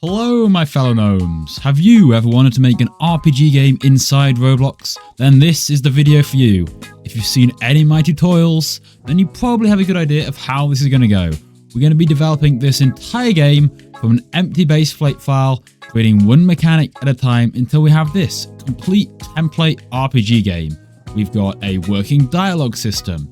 Hello my fellow gnomes, have you ever wanted to make an RPG game inside Roblox? Then this is the video for you. If you've seen any of my tutorials, then you probably have a good idea of how this is going to go. We're going to be developing this entire game from an empty base plate file, creating one mechanic at a time until we have this complete template RPG game. We've got a working dialogue system,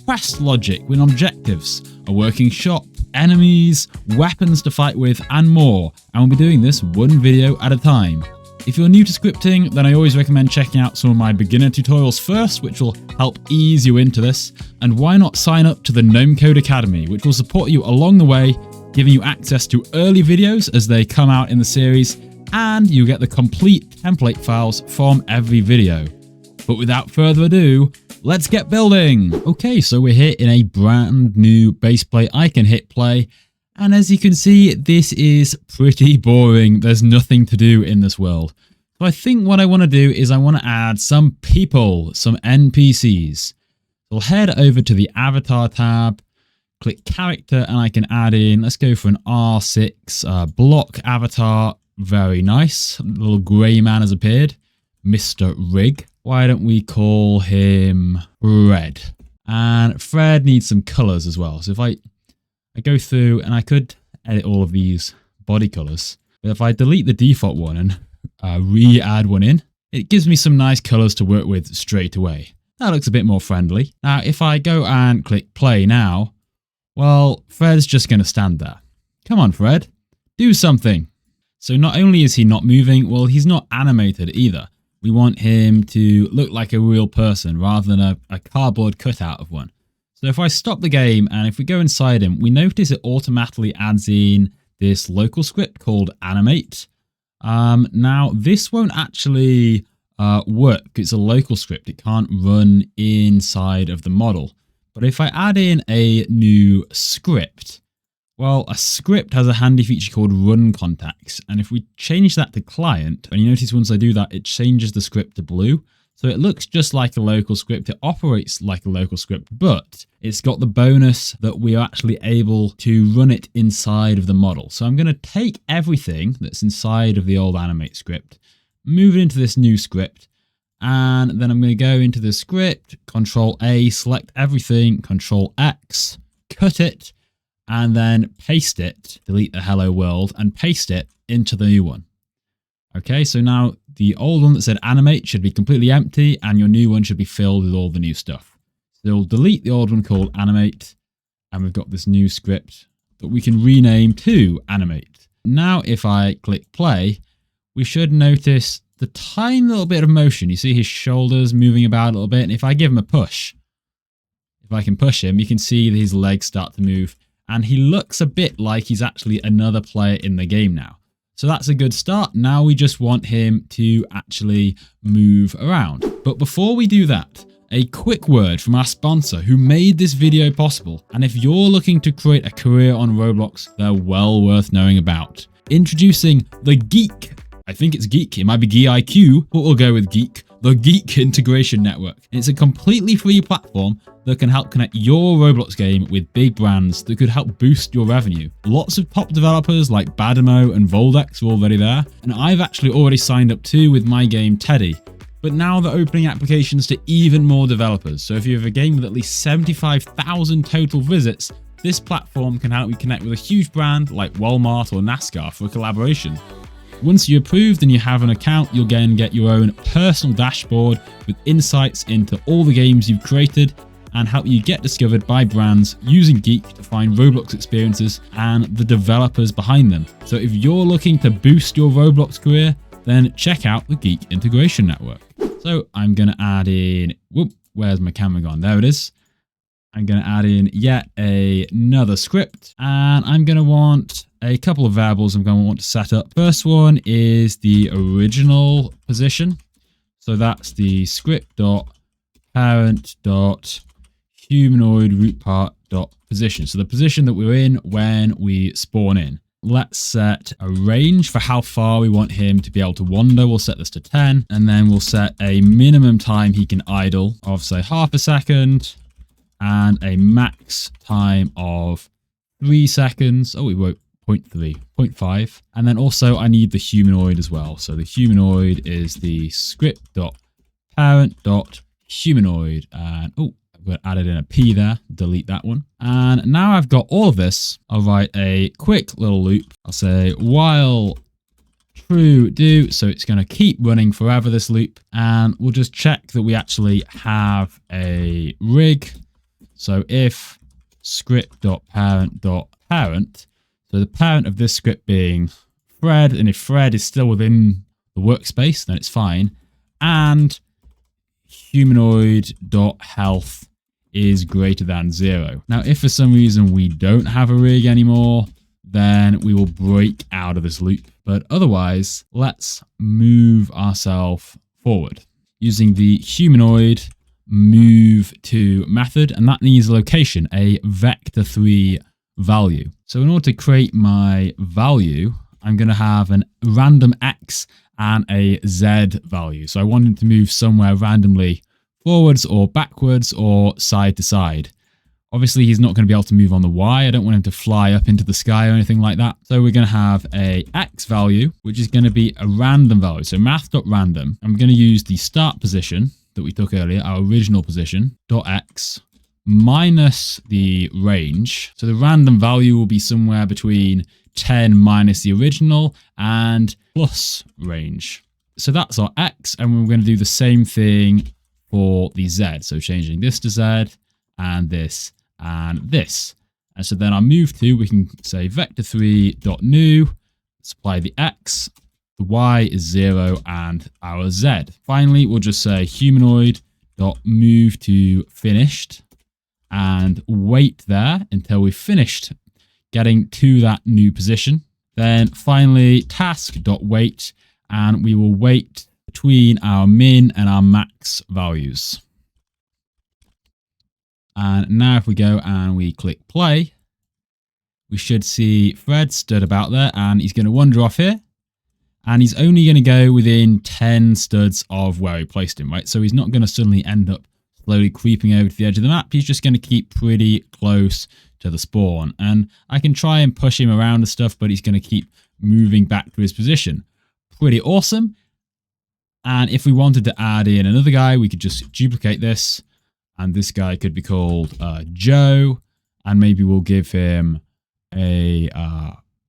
quest logic with objectives, a working shop, enemies, weapons to fight with, and more. And we'll be doing this one video at a time. If you're new to scripting, then I always recommend checking out some of my beginner tutorials first, which will help ease you into this. And why not sign up to the Gnome Code Academy, which will support you along the way, giving you access to early videos as they come out in the series, and you get the complete template files from every video. But without further ado, let's get building! Okay, so we're here in a brand new base plate. I can hit play, and as you can see, this is pretty boring. There's nothing to do in this world. So I think what I want to do is I want to add some people, some NPCs. So I'll head over to the avatar tab, click character, and I can add in, let's go for an R6 block avatar. Very nice. A little grey man has appeared. Mr. Rig. Why don't we call him Fred? And Fred needs some colors as well. So if I go through, and I could edit all of these body colors, but if I delete the default one and re-add one in, it gives me some nice colors to work with straight away. That looks a bit more friendly. Now, if I go and click play now, well, Fred's just going to stand there. Come on, Fred, do something. So not only is he not moving, well, he's not animated either. We want him to look like a real person rather than a cardboard cutout of one. So if I stop the game and if we go inside him, we notice it automatically adds in this local script called animate. Now, this won't actually work. It's a local script. It can't run inside of the model. But if I add in a new script, well, a script has a handy feature called run contacts. And if we change that to client, and you notice once I do that, it changes the script to blue. So it looks just like a local script. It operates like a local script, but it's got the bonus that we are actually able to run it inside of the model. So I'm going to take everything that's inside of the old animate script, move it into this new script, and then I'm going to go into the script, Control A, select everything, Control X, cut it, and then paste it, delete the hello world, and paste it into the new one. Okay, so now the old one that said animate should be completely empty, and your new one should be filled with all the new stuff. So we'll delete the old one called animate, and we've got this new script that we can rename to animate. Now, if I click play, we should notice the tiny little bit of motion. You see his shoulders moving about a little bit, and if I give him a push, if I can push him, you can see that his legs start to move. And he looks a bit like he's actually another player in the game now. So that's a good start. Now we just want him to actually move around. But before we do that, a quick word from our sponsor who made this video possible. And if you're looking to create a career on Roblox, they're well worth knowing about. Introducing the GEEIQ. I think it's GEEIQ. It might be GEEIQ, but we'll go with GEEIQ. The GEEIQ Integration Network. It's a completely free platform that can help connect your Roblox game with big brands that could help boost your revenue. Lots of top developers like Badamo and Voldex are already there, and I've actually already signed up too with my game Teddy. But now they're opening applications to even more developers, so if you have a game with at least 75,000 total visits, this platform can help you connect with a huge brand like Walmart or NASCAR for a collaboration. Once you're approved and you have an account, you'll then get your own personal dashboard with insights into all the games you've created and help you get discovered by brands using GEEIQ to find Roblox experiences and the developers behind them. So if you're looking to boost your Roblox career, then check out the GEEIQ Integration Network. So I'm going to add in, whoop, where's my camera gone? There it is. I'm going to add in yet another script, and I'm going to want a couple of variables I'm going to want to set up. First one is the original position. So that's the script.parent.humanoid root part.position. So the position that we're in when we spawn in. Let's set a range for how far we want him to be able to wander. We'll set this to 10, and then we'll set a minimum time he can idle of, say, half a second, and a max time of 3 seconds. Oh, we won't 0.3, 0.5. And then also I need the humanoid as well. So the humanoid is the script.parent.humanoid. And oh, I've got added in a P there, delete that one. And now I've got all of this, I'll write a quick little loop. I'll say while true do, so it's going to keep running forever, this loop. And we'll just check that we actually have a rig. So if script.parent.parent, so the parent of this script being Fred, and if Fred is still within the workspace, then it's fine. And humanoid.health is greater than 0. Now, if for some reason we don't have a rig anymore, then we will break out of this loop. But otherwise, let's move ourselves forward using the humanoid move to method, and that needs a location, a vector3 value. So in order to create my value, I'm going to have a random X and a Z value. So I want him to move somewhere randomly forwards or backwards or side to side. Obviously, he's not going to be able to move on the Y. I don't want him to fly up into the sky or anything like that. So we're going to have a X value, which is going to be a random value. So math.random. I'm going to use the start position that we took earlier, our original position, .x minus the range. So the random value will be somewhere between 10 minus the original and plus range. So that's our X, and we're going to do the same thing for the Z. So changing this to Z and this and this. And so then our move to, we can say vector3.new, supply the X, the Y is 0 and our Z. Finally, we'll just say humanoid.move to finished and wait there until we've finished getting to that new position. Then finally task.wait, and we will wait between our min and our max values. And now if we go and we click play, we should see Fred stood about there, and he's going to wander off here. And he's only going to go within 10 studs of where we placed him, right? So he's not going to suddenly end up slowly creeping over to the edge of the map. He's just going to keep pretty close to the spawn. And I can try and push him around and stuff, but he's going to keep moving back to his position. Pretty awesome. And if we wanted to add in another guy, we could just duplicate this. And this guy could be called Joe. And maybe we'll give him a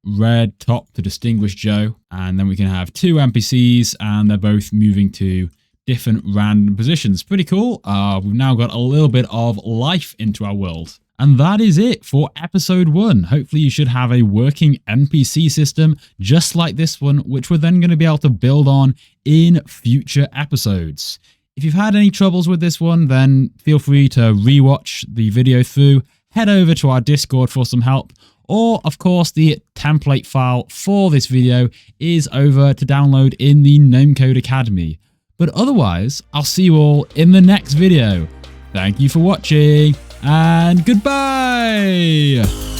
red top to distinguish Joe. And then we can have two NPCs, and they're both moving to different random positions. Pretty cool. We've now got a little bit of life into our world. And that is it for episode 1. Hopefully you should have a working NPC system just like this one, which we're then going to be able to build on in future episodes. If you've had any troubles with this one, then feel free to rewatch the video through, head over to our Discord for some help, or of course the template file for this video is over to download in the Gnome Code Academy. But otherwise, I'll see you all in the next video. Thank you for watching, and goodbye!